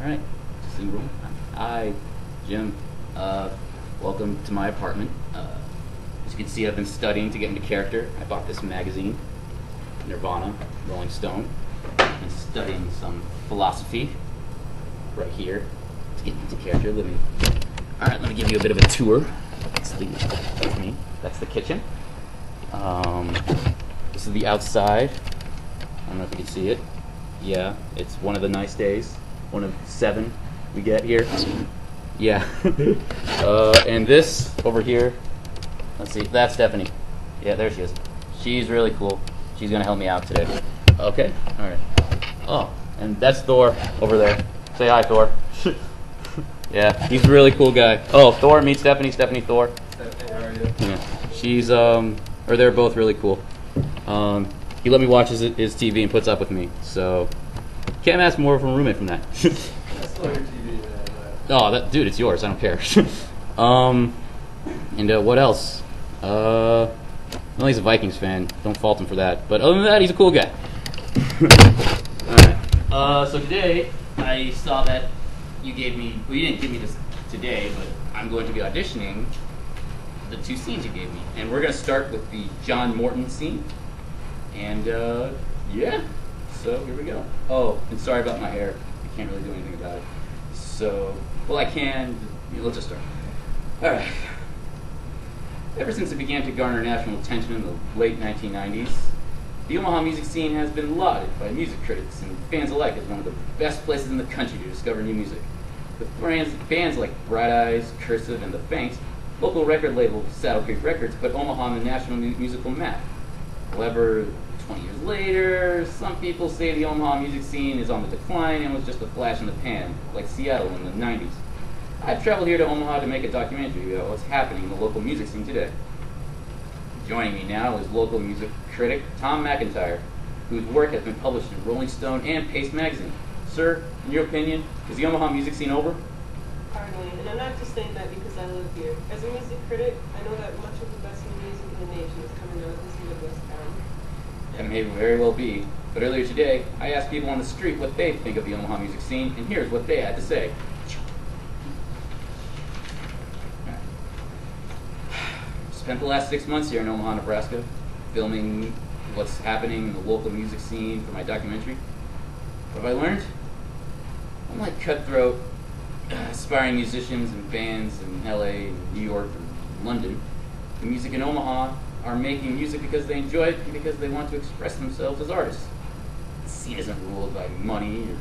Alright, single. Hi, Jim. Welcome to my apartment. As you can see, I've been studying to get into character. I bought this magazine, Nirvana, Rolling Stone. I've been studying some philosophy right here to get into character. Alright, let me give you a bit of a tour. That's me. That's the kitchen. This is the outside. I don't know if you can see it. Yeah, it's one of the nice days. One of 7 we get here. Yeah. And this over here, let's see, that's Stephanie. Yeah, there she is. She's really cool. She's gonna help me out today. Okay, alright. Oh, and that's Thor over there. Say hi, Thor. Yeah, he's a really cool guy. Oh, Thor, meet Stephanie. Stephanie, Thor. Hey, how are you? Yeah. She's, or they're both really cool. He let me watch his TV and puts up with me, so can't ask more from a roommate from that. I stole your TV, man. Oh, dude, it's yours. I don't care. And what else? Well, he's a Vikings fan. Don't fault him for that. But other than that, he's a cool guy. Alright. So today, I saw that you gave me, well, you didn't give me this today, but I'm going to be auditioning the 2 scenes you gave me. And we're going to start with the John Morton scene. And, yeah. So, here we go. Oh, and sorry about my hair. I can't really do anything about it. So, well, I can. Let's just start. Alright. Ever since it began to garner national attention in the late 1990s, the Omaha music scene has been lauded by music critics and fans alike as one of the best places in the country to discover new music. With bands like Bright Eyes, Cursive, and The Faint, local record label Saddle Creek Records put Omaha on the national musical map. However, 20 years later, some people say the Omaha music scene is on the decline and was just a flash in the pan, like Seattle in the 90s. I've traveled here to Omaha to make a documentary about what's happening in the local music scene today. Joining me now is local music critic Tom McIntyre, whose work has been published in Rolling Stone and Paste magazine. Sir, in your opinion, is the Omaha music scene over? Hardly, and I'm not just saying that because I live here. As a music critic, I know that much of the best new music in the nation is coming out of this Midwest town. That may very well be, but earlier today, I asked people on the street what they think of the Omaha music scene, and here's what they had to say. Spent the last 6 months here in Omaha, Nebraska, filming what's happening in the local music scene for my documentary. What have I learned? Unlike cutthroat, aspiring musicians and bands in LA, and New York, and London, the music in Omaha are making music because they enjoy it and because they want to express themselves as artists. The scene isn't ruled by money or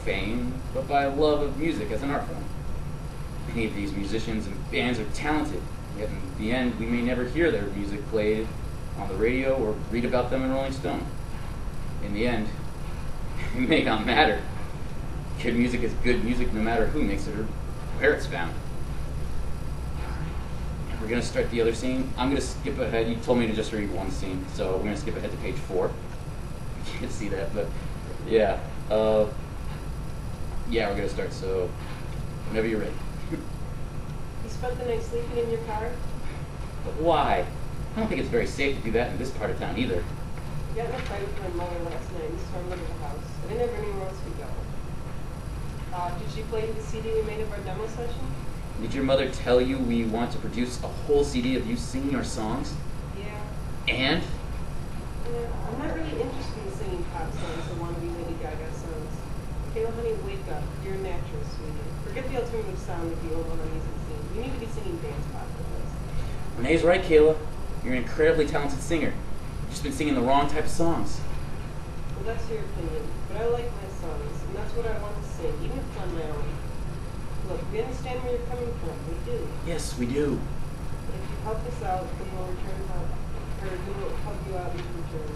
fame, but by a love of music as an art form. Many of these musicians and bands are talented, yet in the end, we may never hear their music played on the radio or read about them in Rolling Stone. In the end, it may not matter. Good music is good music no matter who makes it or where it's found. We're going to start the other scene. I'm going to skip ahead. You told me to just read 1 scene, so we're going to skip ahead to page 4. You can't see that, but yeah. Yeah, we're going to start, so whenever you're ready. You spent the night sleeping in your car? But why? I don't think it's very safe to do that in this part of town either. I got in a fight with my mother last night and stormed out of the house. I didn't have anywhere else to go. Did she play the CD we made of our demo session? Did your mother tell you we want to produce a whole CD of you singing our songs? Yeah. And? Yeah, I'm not really interested in singing pop songs or wannabe Lady Gaga songs. Kayla, honey, wake up. You're a natural, sweetie. Forget the alternative sound of the Omaha music scene. You need to be singing dance pop with us. Renee's right, Kayla. You're an incredibly talented singer. You've just been singing the wrong type of songs. Well, that's your opinion, but I like my songs, and that's what I want to sing, even if it's on my own. Look, we understand where you're coming from. We do. Yes, we do. But if you help us out, then we'll return help. Or we will help you out in return.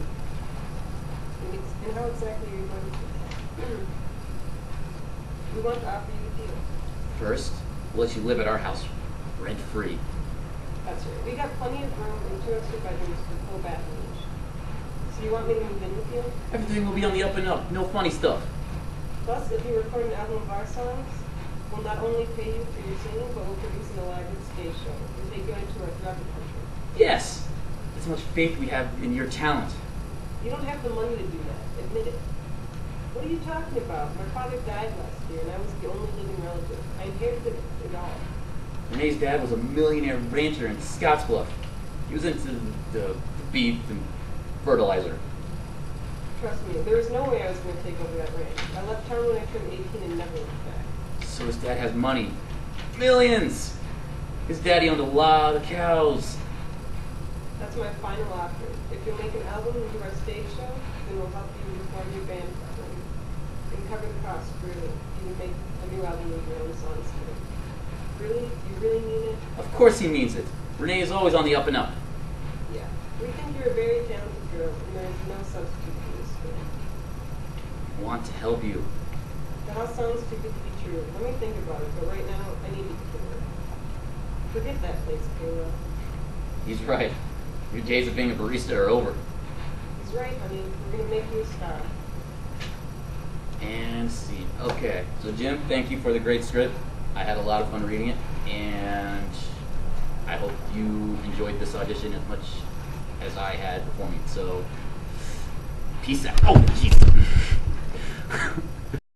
And how exactly are you going to do that? We want to offer you a deal. First, we'll let you live at our house rent-free. That's right. We got plenty of room and 2 extra bedrooms for full bathroom. So you want me to move in with you? Everything will be on the up and up. No funny stuff. Plus, if you record an album of our songs, we'll not only pay you for your singing, but we'll produce an elaborate stage show and take you on tour throughout the country. Yes! That's how much faith we have in your talent. You don't have the money to do that. Admit it. What are you talking about? My father died last year, and I was the only living relative. I inherited it all. Renee's dad was a millionaire rancher in Scottsbluff. He was into the beef and fertilizer. Trust me, there was no way I was going to take over that ranch. I left town when I turned 18 and never looked back. So his dad has money. Millions! His daddy owned a lot of cows. That's my final offer. If you'll make an album and do our stage show, then we'll help you reform your band properly. And cover the cost, really. You can make a new album with your own songs too. Really? You really mean it? Of course he means it. Renee is always on the up and up. Yeah. We think you're a very talented girl, and there's no substitute for this girl. I want to help you. That all sounds too good to be true. Let me think about it, but right now, I need to get to work. Forget that place, Kayla. He's right. Your days of being a barista are over. He's right, honey. We're going to make you a star. And see. Okay. So Jim, thank you for the great script. I had a lot of fun reading it, and I hope you enjoyed this audition as much as I had performing. So, peace out. Oh, jeez.